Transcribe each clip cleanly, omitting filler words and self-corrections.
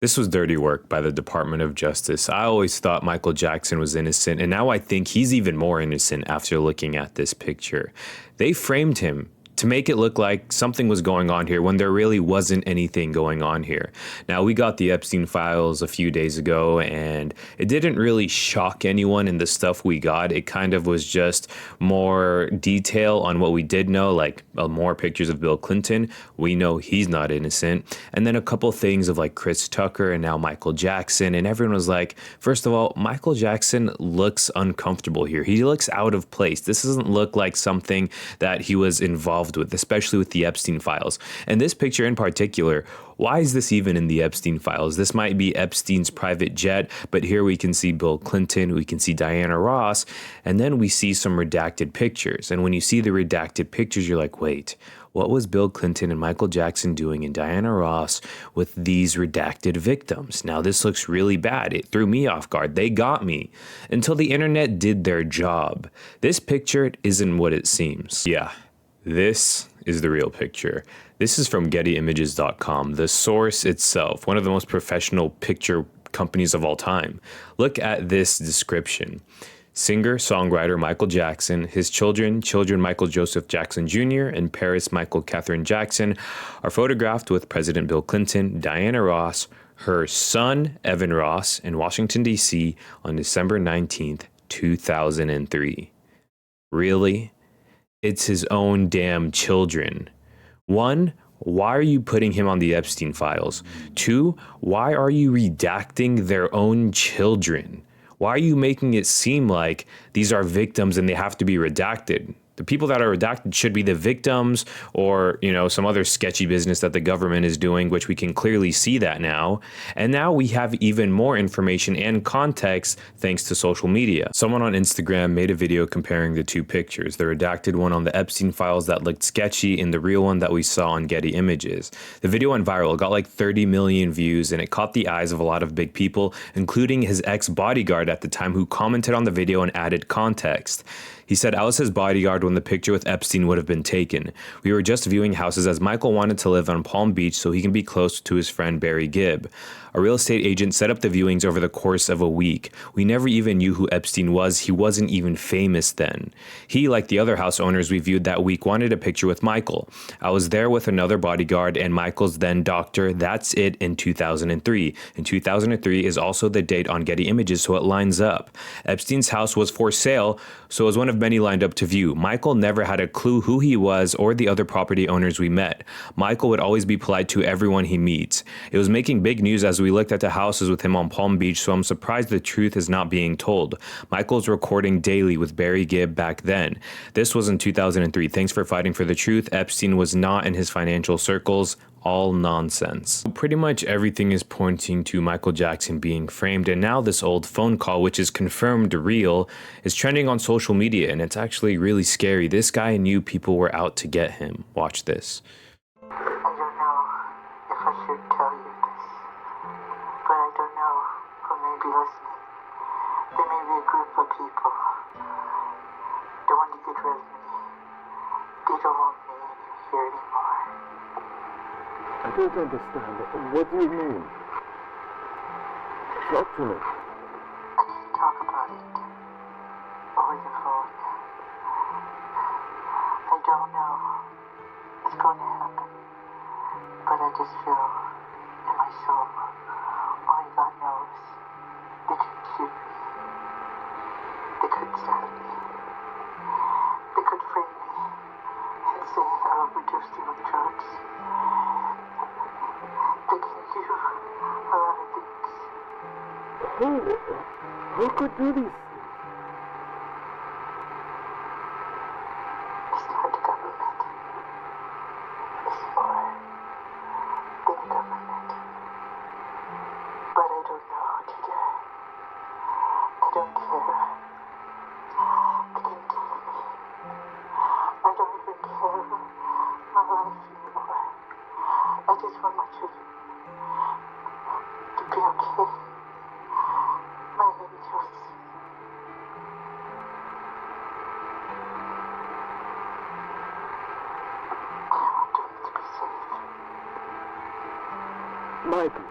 This was dirty work by the Department of Justice. I always thought Michael Jackson was innocent, and now I think he's even more innocent after looking at this picture. They framed him to make it look like something was going on here when there really wasn't anything going on here. Now, we got the Epstein files a few days ago, and it didn't really shock anyone in the stuff we got. It kind of was just more detail on what we did know, like more pictures of Bill Clinton. We know he's not innocent. And then a couple things of like Chris Tucker and now Michael Jackson. And everyone was like, first of all, Michael Jackson looks uncomfortable here. He looks out of place. This doesn't look like something that he was involved with, especially with the Epstein files. And this picture in particular, why is this even in the Epstein files? This might be Epstein's private jet, but here we can see Bill Clinton, we can see Diana Ross, and then we see some redacted pictures. And when you see the redacted pictures, you're like, wait, what was Bill Clinton and Michael Jackson doing and Diana Ross with these redacted victims? Now, this looks really bad. It threw me off guard. They got me until the internet did their job. This picture isn't what it seems. Yeah. This is the real picture. This is from GettyImages.com, the source itself, one of the most professional picture companies of all time. Look at this description. Singer, songwriter Michael Jackson, his children Michael Joseph Jackson Jr. and Paris Michael Catherine Jackson, are photographed with President Bill Clinton, Diana Ross, her son Evan Ross, in Washington, D.C. on December 19th, 2003. Really? It's his own damn children. 1, why are you putting him on the Epstein files? 2, why are you redacting their own children? Why are you making it seem like these are victims and they have to be redacted? The people that are redacted should be the victims or, some other sketchy business that the government is doing, which we can clearly see that now. And now we have even more information and context thanks to social media. Someone on Instagram made a video comparing the two pictures, the redacted one on the Epstein files that looked sketchy and the real one that we saw on Getty Images. The video went viral, got like 30 million views, and it caught the eyes of a lot of big people, including his ex-bodyguard at the time, who commented on the video and added context. He said, I was his bodyguard when the picture with Epstein would have been taken. We were just viewing houses as Michael wanted to live on Palm Beach so he can be close to his friend Barry Gibb. A real estate agent set up the viewings over the course of a week. We never even knew who Epstein was. He wasn't even famous then. He, like the other house owners we viewed that week, wanted a picture with Michael. I was there with another bodyguard and Michael's then doctor. That's it in 2003. And 2003 is also the date on Getty Images, so it lines up. Epstein's house was for sale, so it was one of many lined up to view. Michael never had a clue who he was or the other property owners we met. Michael would always be polite to everyone he meets. It was making big news as we looked at the houses with him on Palm Beach, so I'm surprised the truth is not being told. Michael's recording daily with Barry Gibb back then. This was in 2003. Thanks for fighting for the truth. Epstein was not in his financial circles. All nonsense. Pretty much everything is pointing to Michael Jackson being framed, and now this old phone call, which is confirmed real, is trending on social media, and it's actually really scary. This guy knew people were out to get him. Watch this. I don't know if I should tell you this, but I don't know who may be listening. There may be a group of people that want to get rid of me. They don't want me here anymore. I don't understand. What do you mean? Talk to me. I can't talk about it over the phone. I don't know what's going to happen, but I just feel in my soul, only God knows, they could shoot me. They could stab me. They could frame me and say I overdosed you with drugs. They can do a lot of things. Who could do this? It's not the government. It's more than the government. But I don't know, Tita. I don't care. They can take me. I don't even care my life anymore. I just want my children to be okay. My angels. I want them to be safe. Michael,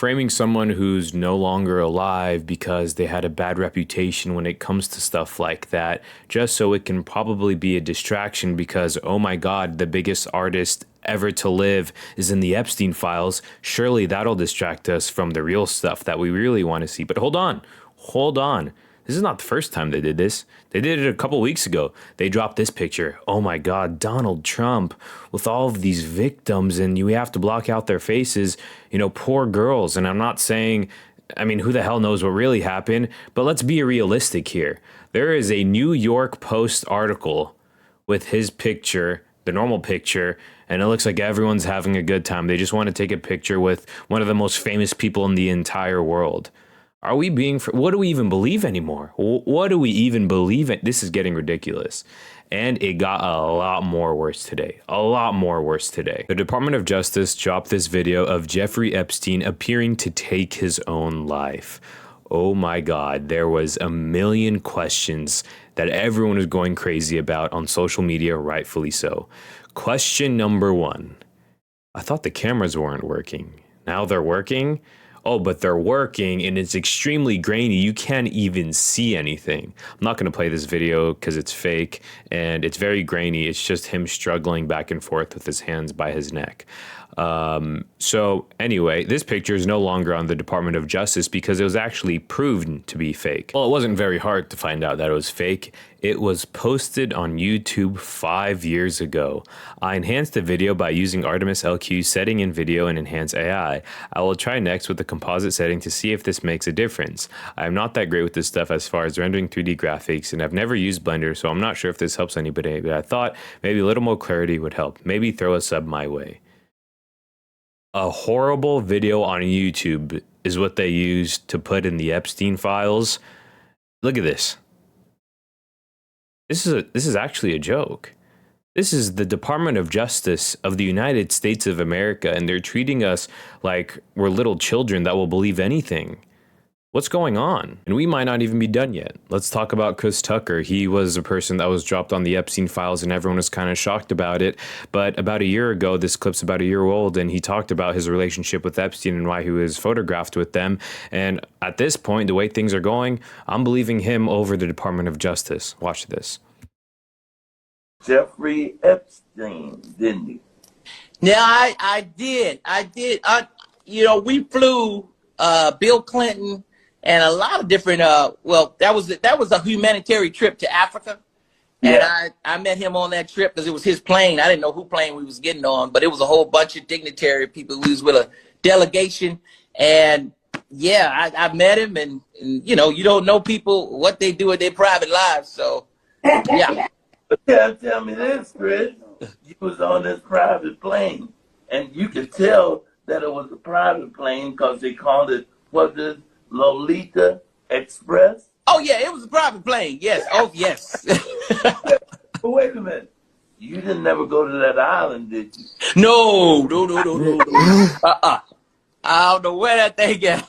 framing someone who's no longer alive because they had a bad reputation when it comes to stuff like that, just so it can probably be a distraction because, oh my God, the biggest artist ever to live is in the Epstein files. Surely that'll distract us from the real stuff that we really want to see. But hold on. This is not the first time they did this. They did it a couple weeks ago. They dropped this picture. Oh my God, Donald Trump with all of these victims, and you have to block out their faces. You know, poor girls. And I'm not saying, I mean, who the hell knows what really happened? But let's be realistic here. There is a New York Post article with his picture, the normal picture, and it looks like everyone's having a good time. They just want to take a picture with one of the most famous people in the entire world. Are we being, what do we even believe anymore? What do we even believe in? This is getting ridiculous. And it got a lot more worse today. The Department of Justice dropped this video of Jeffrey Epstein appearing to take his own life. Oh my God, there was a million questions that everyone was going crazy about on social media, rightfully so. Question number one. I thought the cameras weren't working. Now they're working? Oh, but they're working and it's extremely grainy. You can't even see anything. I'm not going to play this video because it's fake and it's very grainy. It's just him struggling back and forth with his hands by his neck. So anyway, this picture is no longer on the Department of Justice because it was actually proven to be fake. Well, it wasn't very hard to find out that it was fake. It was posted on YouTube 5 years ago. I enhanced the video by using Artemis LQ setting in video and enhance AI. I will try next with the composite setting to see if this makes a difference. I am not that great with this stuff as far as rendering 3D graphics, and I've never used Blender, so I'm not sure if this helps anybody, but I thought maybe a little more clarity would help. Maybe throw a sub my way. A horrible video on YouTube is what they used to put in the Epstein files. Look at this. This is actually a joke. This is the Department of Justice of the United States of America, and they're treating us like we're little children that will believe anything. What's going on? And we might not even be done yet. Let's talk about Chris Tucker. He was a person that was dropped on the Epstein files and everyone was kind of shocked about it. But about a year ago, this clip's about a year old, and he talked about his relationship with Epstein and why he was photographed with them. And at this point, the way things are going, I'm believing him over the Department of Justice. Watch this. Jeffrey Epstein, didn't you? Yeah, I did. You know, we flew Bill Clinton and a lot of different well, that was a humanitarian trip to Africa. And Yeah. I met him on that trip because it was his plane. I didn't know who plane we was getting on, but it was a whole bunch of dignitary people who was with a delegation. And yeah, I met him, and you know, you don't know people what they do in their private lives. So yeah. But tell me this, Chris. You was on this private plane, and you could tell that it was a private plane because they called it, was it Lolita Express? Oh yeah, it was a private plane. Yes. Oh yes. But wait a minute. You didn't never go to that island, did you? No. I don't know where that thing at.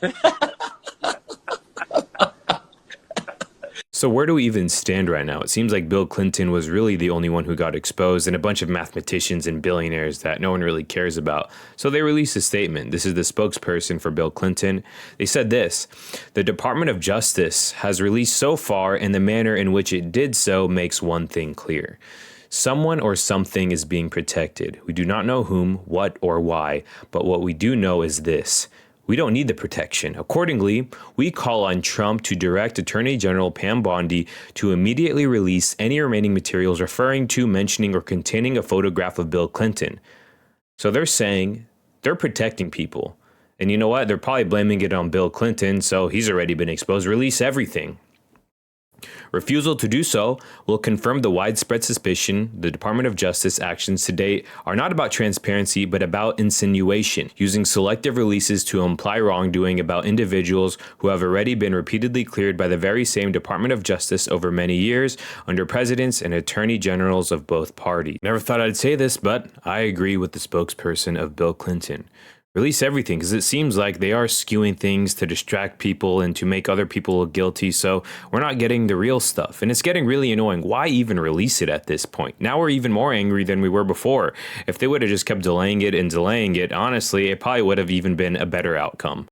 So where do we even stand right now? It seems like Bill Clinton was really the only one who got exposed, and a bunch of mathematicians and billionaires that no one really cares about. So they released a statement. This is the spokesperson for Bill Clinton. They said this: the Department of Justice has released so far, and the manner in which it did so makes one thing clear. Someone or something is being protected. We do not know whom, what, or why, but what we do know is this: we don't need the protection. Accordingly, we call on Trump to direct Attorney General Pam Bondi to immediately release any remaining materials referring to, mentioning, or containing a photograph of Bill Clinton. So they're saying they're protecting people. And you know what? They're probably blaming it on Bill Clinton, so he's already been exposed. Release everything. Refusal to do so will confirm the widespread suspicion the Department of Justice actions to date are not about transparency, but about insinuation, using selective releases to imply wrongdoing about individuals who have already been repeatedly cleared by the very same Department of Justice over many years under presidents and attorney generals of both parties. Never thought I'd say this, but I agree with the spokesperson of Bill Clinton. Release everything, because it seems like they are skewing things to distract people and to make other people look guilty, so we're not getting the real stuff. And it's getting really annoying. Why even release it at this point? Now we're even more angry than we were before. If they would have just kept delaying it, honestly, it probably would have even been a better outcome.